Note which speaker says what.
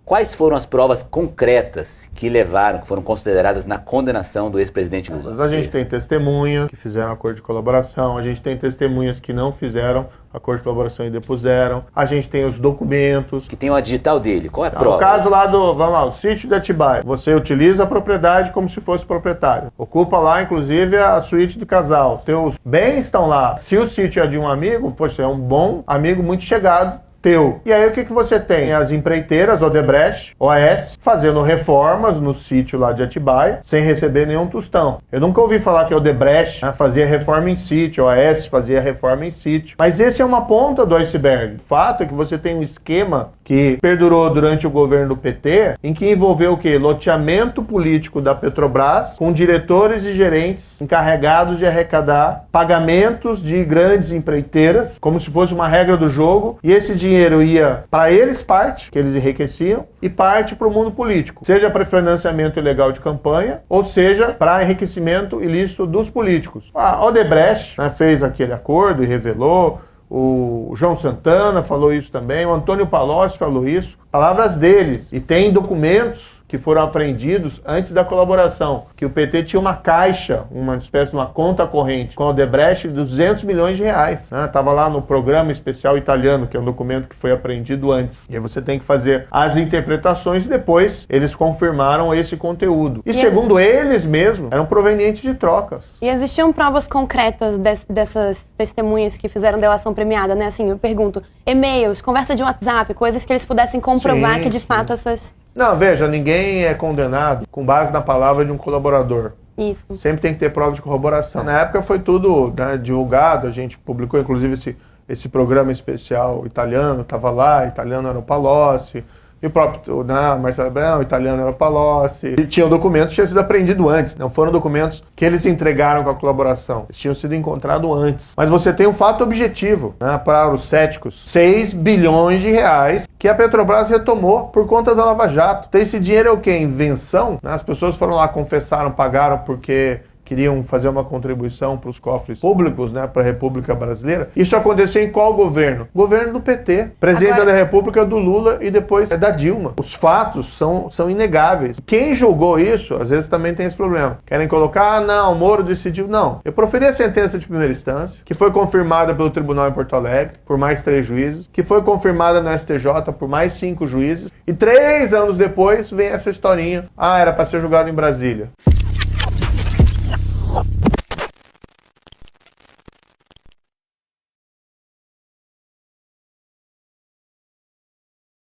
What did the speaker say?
Speaker 1: Quais foram as provas concretas que foram consideradas na condenação do ex-presidente Lula?
Speaker 2: A gente tem testemunhas que fizeram acordo de colaboração, a gente tem testemunhas que não fizeram acordo de colaboração e depuseram, a gente tem os documentos.
Speaker 1: Que tem o digital dele, qual é a prova?
Speaker 2: O caso lá o sítio de Atibaia, você utiliza a propriedade como se fosse proprietário. Ocupa lá, inclusive, a suíte do casal. Teus bens estão lá. Se o sítio é de um amigo, poxa, é um bom amigo muito chegado teu. E aí o que você tem? As empreiteiras, Odebrecht, OAS, fazendo reformas no sítio lá de Atibaia, sem receber nenhum tostão. Eu nunca ouvi falar que a Odebrecht fazia reforma em sítio, OAS fazia reforma em sítio. Mas esse é uma ponta do iceberg. O fato é que você tem um esquema que perdurou durante o governo do PT, em que envolveu o quê? Loteamento político da Petrobras, com diretores e gerentes encarregados de arrecadar pagamentos de grandes empreiteiras, como se fosse uma regra do jogo, e esse dinheiro ia para eles parte, que eles enriqueciam, e parte para o mundo político. Seja para financiamento ilegal de campanha, ou seja para enriquecimento ilícito dos políticos. A Odebrecht fez aquele acordo e revelou, o João Santana falou isso também, o Antônio Palocci falou isso, palavras deles. E tem documentos que foram apreendidos antes da colaboração, que o PT tinha uma caixa, uma espécie de uma conta corrente com a Odebrecht de 200 milhões de reais. Estava lá no programa especial italiano, que é um documento que foi apreendido antes. E aí você tem que fazer as interpretações e depois eles confirmaram esse conteúdo. E segundo eles mesmos, eram provenientes de trocas.
Speaker 3: E existiam provas concretas dessas testemunhas que fizeram delação premiada, né? Assim, eu pergunto, e-mails, conversa de WhatsApp, coisas que eles pudessem comprovar que de fato essas...
Speaker 2: Não, veja, ninguém é condenado com base na palavra de um colaborador.
Speaker 3: Isso.
Speaker 2: Sempre tem que ter prova de corroboração. Na época foi tudo divulgado, a gente publicou inclusive esse programa especial italiano, estava lá, italiano era o Palocci, e o próprio Marcelo Abrão, italiano era o Palocci. E tinha o documento que tinha sido apreendido antes, não foram documentos que eles entregaram com a colaboração, eles tinham sido encontrados antes. Mas você tem um fato objetivo, para os céticos, 6 bilhões de reais que a Petrobras retomou por conta da Lava Jato. Então esse dinheiro é o quê? Invenção? As pessoas foram lá, confessaram, pagaram porque queriam fazer uma contribuição para os cofres públicos, para a República Brasileira. Isso aconteceu em qual governo? Governo do PT. Presidência da República do Lula e depois da Dilma. Os fatos são inegáveis. Quem julgou isso, às vezes também tem esse problema. Querem colocar, não, o Moro decidiu. Não. Eu proferi a sentença de primeira instância, que foi confirmada pelo Tribunal em Porto Alegre, por mais 3 juízes, que foi confirmada no STJ por mais 5 juízes, e 3 anos depois vem essa historinha. Era para ser julgado em Brasília.